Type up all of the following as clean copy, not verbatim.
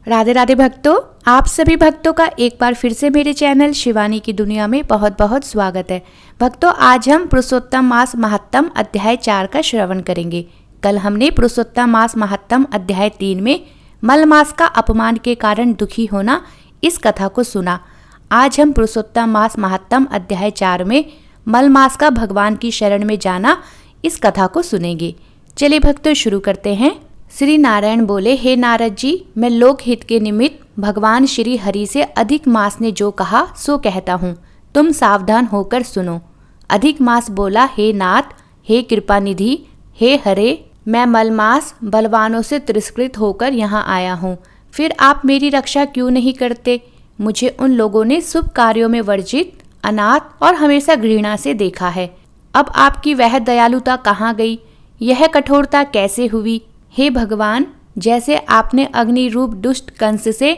राधे राधे भक्तों, आप सभी भक्तों का एक बार फिर से मेरे चैनल शिवानी की दुनिया में बहुत बहुत स्वागत है। भक्तों, आज हम पुरुषोत्तम मास महात्म अध्याय 4 का श्रवण करेंगे। कल हमने पुरुषोत्तम मास महात्म अध्याय 3 में मल मास का अपमान के कारण दुखी होना इस कथा को सुना। आज हम पुरुषोत्तम मास महात्म अध्याय 4 में मल मास का भगवान की शरण में जाना इस कथा को सुनेंगे। चलिए भक्तों, शुरू करते हैं। श्री नारायण बोले, हे नारद जी, मैं लोक हित के निमित्त भगवान श्री हरि से अधिक मास ने जो कहा सो कहता हूँ, तुम सावधान होकर सुनो। अधिक मास बोला, हे नाथ, हे कृपा निधि, हे हरे, मैं मलमास बलवानों से तिरस्कृत होकर यहाँ आया हूँ। फिर आप मेरी रक्षा क्यों नहीं करते? मुझे उन लोगों ने शुभ कार्यों में वर्जित, अनाथ और हमेशा घृणा से देखा है। अब आपकी वह दयालुता कहाँ गई? यह कठोरता कैसे हुई? हे भगवान, जैसे आपने अग्नि रूप दुष्ट कंस से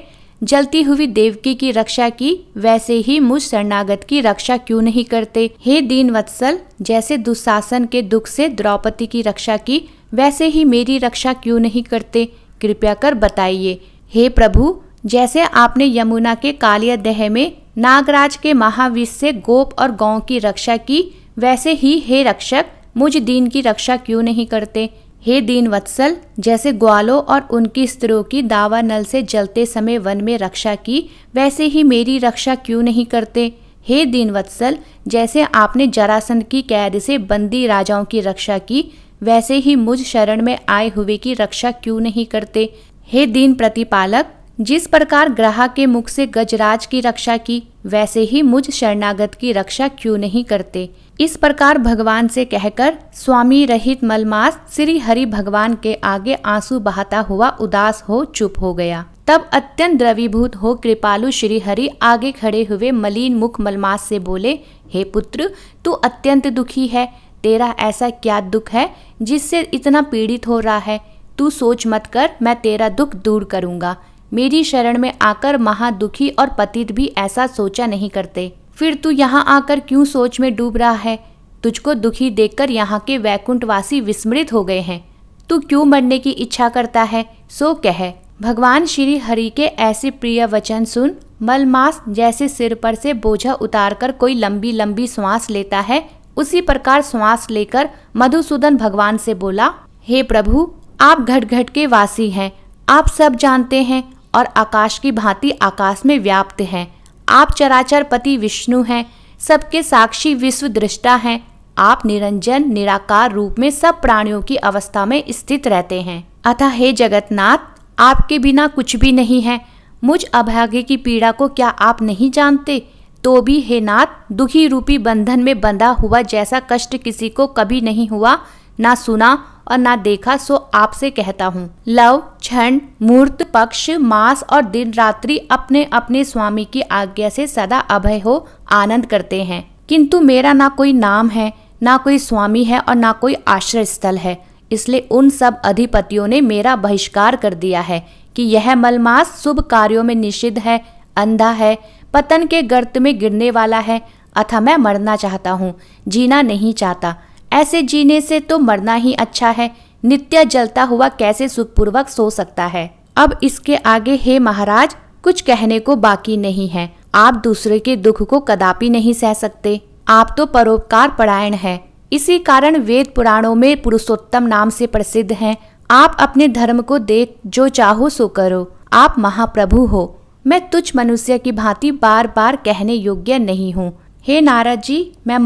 जलती हुई देवकी की रक्षा की, वैसे ही मुझ शरणागत की रक्षा क्यों नहीं करते? हे दीन वत्सल, जैसे दुशासन के दुख से द्रौपदी की रक्षा की, वैसे ही मेरी रक्षा क्यों नहीं करते? कृपया कर बताइए। हे प्रभु, जैसे आपने यमुना के कालियादेह में नागराज के महाविष से गोप और गौ की रक्षा की, वैसे ही हे रक्षक, मुझ दीन की रक्षा क्यों नहीं करते? हे दीन वत्सल, जैसे ग्वालों और उनकी स्त्रियों की दावानल से जलते समय वन में रक्षा की, वैसे ही मेरी रक्षा क्यों नहीं करते? हे दीन वत्सल, जैसे आपने जरासंध की कैद से बंदी राजाओं की रक्षा की, वैसे ही मुझ शरण में आए हुए की रक्षा क्यों नहीं करते? हे दीन प्रतिपालक, जिस प्रकार ग्राह के मुख से गजराज की रक्षा की, वैसे ही मुझ शरणागत की रक्षा क्यों नहीं करते? इस प्रकार भगवान से कहकर स्वामी रहित मलमास श्री हरि भगवान के आगे आंसू बहाता हुआ उदास हो चुप हो गया। तब अत्यंत द्रवीभूत हो कृपालु श्री हरि आगे खड़े हुए मलिन मुख मलमास से बोले, हे पुत्र, तू अत्यंत दुखी है। तेरा ऐसा क्या दुख है जिससे इतना पीड़ित हो रहा है? तू सोच मत कर, मैं तेरा दुख दूर करूंगा। मेरी शरण में आकर महादुखी और पतित भी ऐसा सोचा नहीं करते। फिर तू यहाँ आकर क्यों सोच में डूब रहा है? तुझको दुखी देखकर यहाँ के वैकुंठवासी विस्मृत हो गए हैं। तू क्यों मरने की इच्छा करता है, सो कह। भगवान श्री हरि के ऐसे प्रिय वचन सुन मलमास जैसे सिर पर से बोझा उतारकर कोई लंबी लंबी श्वास लेता है, उसी प्रकार श्वास लेकर मधुसूदन भगवान से बोला, हे प्रभु, आप घट घट के वासी हैं, आप सब जानते हैं और आकाश की भांति आकाश में व्याप्त हैं। आप चराचर पति विष्णु हैं, सबके साक्षी विश्व दृष्टा हैं। आप निरंजन निराकार रूप में सब प्राणियों की अवस्था में स्थित रहते हैं। अतः हे जगन्नाथ, आपके बिना कुछ भी नहीं है। मुझ अभागे की पीड़ा को क्या आप नहीं जानते? तो भी हे नाथ, दुखी रूपी बंधन में बंधा हुआ जैसा कष्ट किसी को कभी नहीं हुआ, ना सुना और ना देखा, सो आपसे कहता हूँ। लव, क्षण, मुहूर्त, पक्ष, मास और दिन रात्रि अपने अपने स्वामी की आज्ञा से सदा अभय हो आनंद करते हैं, किंतु मेरा ना कोई नाम है, ना कोई स्वामी है और ना कोई आश्रय स्थल है। इसलिए उन सब अधिपतियों ने मेरा बहिष्कार कर दिया है कि यह मलमास शुभ कार्यों में निषिद्ध है, अंधा है, पतन के गर्त में गिरने वाला है। अतः मैं मरना चाहता हूँ, जीना नहीं चाहता। ऐसे जीने से तो मरना ही अच्छा है। नित्य जलता हुआ कैसे सुखपूर्वक सो सकता है? अब इसके आगे हे महाराज, कुछ कहने को बाकी नहीं है। आप दूसरे के दुख को कदापि नहीं सह सकते। आप तो परोपकार परायण हैं, इसी कारण वेद पुराणों में पुरुषोत्तम नाम से प्रसिद्ध हैं। आप अपने धर्म को देख जो चाहो सो करो। आप महाप्रभु हो। मैं तुच्छ मनुष्य की भांति बार बार कहने योग्य नहीं हूँ। हे नारद जी, मैं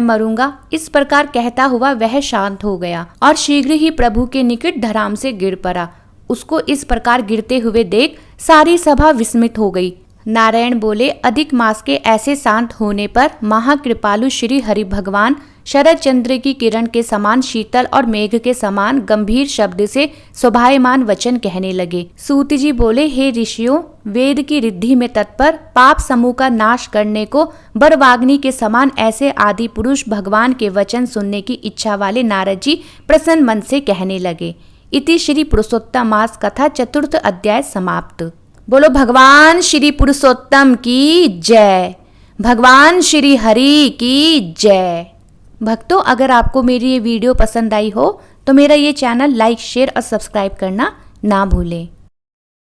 मरूंगा, इस प्रकार कहता हुआ वह शांत हो गया और शीघ्र ही प्रभु के निकट धराम से गिर पड़ा। उसको इस प्रकार गिरते हुए देख सारी सभा विस्मित हो गई। नारायण बोले, अधिक मास के ऐसे शांत होने पर महाकृपालु श्री हरि भगवान शरद चंद्र की किरण के समान शीतल और मेघ के समान गंभीर शब्द से शोभायमान वचन कहने लगे। सूत जी बोले, हे ऋषियों, वेद की रिद्धि में तत्पर पाप समूह का नाश करने को बरवाग्नि के समान ऐसे आदि पुरुष भगवान के वचन सुनने की इच्छा वाले नारद जी प्रसन्न मन से कहने लगे। इति श्री पुरुषोत्तम मास कथा चतुर्थ अध्याय समाप्त। बोलो भगवान श्री पुरुषोत्तम की जय, भगवान श्री हरि की जय। भक्तों, अगर आपको मेरी ये वीडियो पसंद आई हो तो मेरा ये चैनल लाइक, शेयर और सब्सक्राइब करना ना भूलें।